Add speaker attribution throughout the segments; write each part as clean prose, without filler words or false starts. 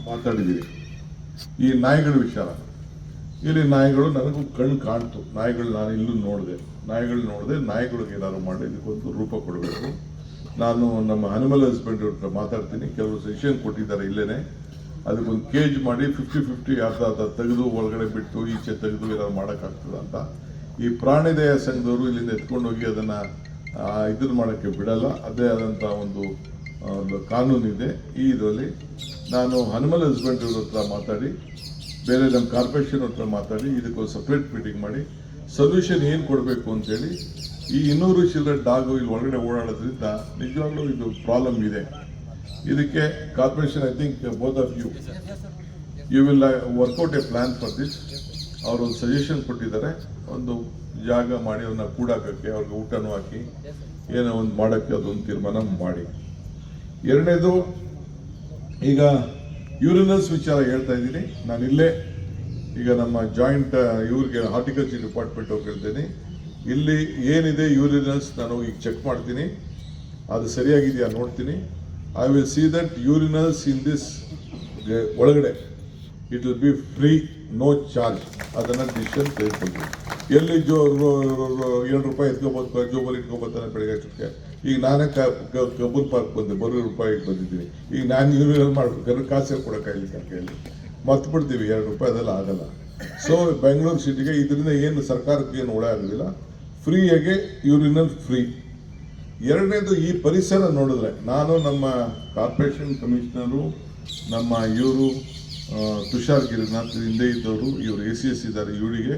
Speaker 1: ಮಾತಾಡಿದ್ದೀರಿ. ಈ ನಾಯಿಗಳ ವಿಚಾರ, ಇಲ್ಲಿ ನಾಯಿಗಳು ನನಗೂ ಕಣ್ಣು ಕಾಣ್ತು. ನಾಯಿಗಳು ನಾನು ಇಲ್ಲೂ ನೋಡಿದೆ, ನಾಯಿಗಳಿಗೆ ಏನಾದ್ರು ಮಾಡಿ ಇದಕ್ಕೊಂದು ರೂಪ ಕೊಡಬೇಕು. ನಾನು ನಮ್ಮ ಅನಿಮಲ್ ಹಸ್ಬೆಂಡ್ರಿ ಹತ್ರ ಮಾತಾಡ್ತೀನಿ. ಕೆಲವರು ಸಜೆಷನ್ ಕೊಟ್ಟಿದ್ದಾರೆ ಇಲ್ಲೇನೆ, ಅದಕ್ಕೊಂದು ಕೇಜ್ ಮಾಡಿ 50-50 ಅರ್ಧ ತೆಗೆದು ಒಳಗಡೆ ಬಿಟ್ಟು ಈಚೆ ತೆಗೆದು ಏನಾದ್ರು ಮಾಡೋಕ್ಕಾಗ್ತದ ಅಂತ. ಈ ಪ್ರಾಣಿ ದಯಾ ಸಂಘದವರು ಇಲ್ಲಿಂದ ಎತ್ಕೊಂಡೋಗಿ ಅದನ್ನು ಇದನ್ನು ಮಾಡೋಕ್ಕೆ ಬಿಡಲ್ಲ. ಅದೇ ಆದಂಥ ಒಂದು ಕಾನೂನಿದೆ. ಈ ಇದರಲ್ಲಿ ನಾನು ಅನಿಮಲ್ ಹಸ್ಬೆಂಡ್ರಿ ಹತ್ರ ಮಾತಾಡಿ, ಬೇರೆ ನಮ್ಮ ಕಾರ್ಪೊರೇಷನ್ ಹತ್ರ ಮಾತಾಡಿ ಇದಕ್ಕೊಂದು ಸಪ್ರೇಟ್ ಮೀಟಿಂಗ್ ಮಾಡಿ ಸೊಲ್ಯೂಷನ್ ಏನು ಕೊಡಬೇಕು ಅಂತೇಳಿ. ಈ 200 ಚಿಲ್ಲರೆ ಡಾಗು ಇಲ್ಲಿ ಒಳಗಡೆ ಓಡಾಡೋದ್ರಿಂದ ನಿಜವಾಗ್ಲೂ ಇದು ಪ್ರಾಬ್ಲಮ್ ಇದೆ. ಇದಕ್ಕೆ corporation, I think both of you will work out a plan for this. ಅವರು ಒಂದು ಸಜೆಷನ್ ಕೊಟ್ಟಿದ್ದಾರೆ, ಒಂದು ಜಾಗ ಮಾಡಿ ಅವ್ರನ್ನ ಕೂಡಾಕಕ್ಕೆ, ಅವ್ರಿಗೆ ಊಟನೂ ಹಾಕಿ ಏನೋ ಒಂದು ಮಾಡೋಕ್ಕೆ ಅದೊಂದು ತೀರ್ಮಾನ ಮಾಡಿ. ಎರಡನೇದು, ಈಗ ಯೂರಿನಲ್ಸ್ ವಿಚಾರ ಹೇಳ್ತಾ ಇದ್ದೀನಿ. ನಾನು ಇಲ್ಲೇ ಈಗ ನಮ್ಮ ಜಾಯಿಂಟ್ ಇವ್ರಿಗೆ ಹಾರ್ಟಿಕಲ್ಚರ್ ಡಿಪಾರ್ಟ್ಮೆಂಟ್ ಅವ್ರಿಗೆ ಹೇಳ್ತೀನಿ, ಇಲ್ಲಿ ಏನಿದೆ ಯೂರಿನಲ್ಸ್ ನಾನು ಈಗ ಚೆಕ್ ಮಾಡ್ತೀನಿ, ಅದು ಸರಿಯಾಗಿದೆಯಾ ನೋಡ್ತೀನಿ. I will see that urinals in this ಒಳಗಡೆ it will be free, no charge. ಅದನ್ನು ಡಿಸಿಷನ್ ತೆಗೆದುಕೊಳ್ತೀನಿ. ಎಲ್ಲಿ ₹2 ಎತ್ಕೊಬೋದು, ಜೋಬಲ್ಲಿ ಇಟ್ಕೊಬೋತಾನೆ ಬೆಳಗ್ಗೆ ಅಷ್ಟಕ್ಕೆ. ಈಗ ನಾನೇ ಕಬ್ಬನ್ ಪಾರ್ಕ್ ಬಂದೆ, ₹2 ಬಂದಿದ್ದೀನಿ. ಈಗ ನಾನು ಯೂರಿನಲ್ ಮಾಡ್ಬೇಕಾದ್ರೆ ಕಾಸೇ ಕೊಡೋಕ್ಕಾಗಿಲ್ಲ ಕೈಯಲ್ಲಿ, ಮರ್ತು ಬಿಡ್ತೀವಿ. ₹2 ಅದೆಲ್ಲ ಆಗಲ್ಲ. ಸೊ ಬೆಂಗಳೂರು ಸಿಟಿಗೆ ಇದರಿಂದ ಏನು ಸರ್ಕಾರಕ್ಕೆ ಏನು ಒಳ್ಳೆ ಆಗೋದಿಲ್ಲ, ಫ್ರೀಯಾಗೆ ಯೂರಿನಲ್ ಫ್ರೀ. ಎರಡನೇದು, ಈ ಪರಿಸರ ನೋಡಿದ್ರೆ ನಾನು ನಮ್ಮ ಕಾರ್ಪೊರೇಷನ್ ಕಮಿಷನರು, ನಮ್ಮ ಇವರು ತುಷಾರ್ ಗಿರಿನಾಥ್ ಹಿಂದೆ ಇದ್ದವರು, ಇವರು ACS ಇದ್ದಾರೆ ಇವರಿಗೆ,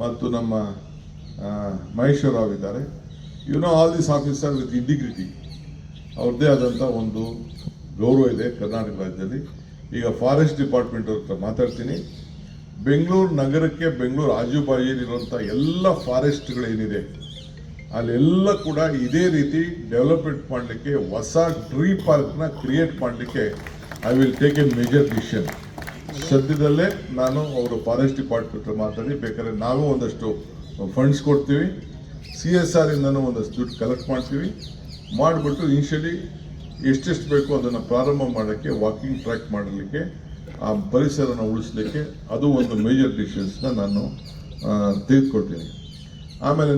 Speaker 1: ಮತ್ತು ನಮ್ಮ ಮಹೇಶ್ವರ ರಾವ್ ಇದ್ದಾರೆ. All this officer with integrity, ಅವ್ರದ್ದೇ ಆದಂಥ ಒಂದು ಗೌರವ ಇದೆ ಕರ್ನಾಟಕ ರಾಜ್ಯದಲ್ಲಿ. ಈಗ ಫಾರೆಸ್ಟ್ ಡಿಪಾರ್ಟ್ಮೆಂಟ್ ಅವ್ರ ಹತ್ರ ಮಾತಾಡ್ತೀನಿ. ಬೆಂಗಳೂರು ನಗರಕ್ಕೆ, ಬೆಂಗಳೂರು ಆಜುಬಾಜಿಯಲ್ಲಿರುವಂಥ ಎಲ್ಲ ಫಾರೆಸ್ಟ್ಗಳೇನಿದೆ ಅಲ್ಲೆಲ್ಲ ಕೂಡ ಇದೇ ರೀತಿ ಡೆವಲಪ್ಮೆಂಟ್ ಮಾಡಲಿಕ್ಕೆ, ಹೊಸ ಟ್ರೀ ಪಾರ್ಕ್ನ ಕ್ರಿಯೇಟ್ ಮಾಡಲಿಕ್ಕೆ I will take A major decision. ಸದ್ಯದಲ್ಲೇ ನಾನು ಅವರು ಫಾರೆಸ್ಟ್ ಡಿಪಾರ್ಟ್ಮೆಂಟ್ ಮಾತಾಡಿ, ಬೇಕಾದ್ರೆ ನಾವು ಒಂದಷ್ಟು ಫಂಡ್ಸ್ ಕೊಡ್ತೀವಿ, CSR ಇಂದನೂ ಒಂದಷ್ಟು ದುಡ್ಡು ಕಲೆಕ್ಟ್ ಮಾಡ್ತೀವಿ. ಮಾಡಿಬಿಟ್ಟು ಇನಿಷಿಯಲಿ ಎಷ್ಟೆಷ್ಟು ಬೇಕೋ ಅದನ್ನು ಪ್ರಾರಂಭ ಮಾಡೋಕ್ಕೆ, ವಾಕಿಂಗ್ ಟ್ರ್ಯಾಕ್ ಮಾಡಲಿಕ್ಕೆ, ಆ ಪರಿಸರನ ಉಳಿಸ್ಲಿಕ್ಕೆ, ಅದು ಒಂದು ಮೇಜರ್ ಡಿಸಿಷನ್ಸ್ನ ನಾನು ತೆಗೆದುಕೊಳ್ತೀನಿ. ಆಮೇಲೆ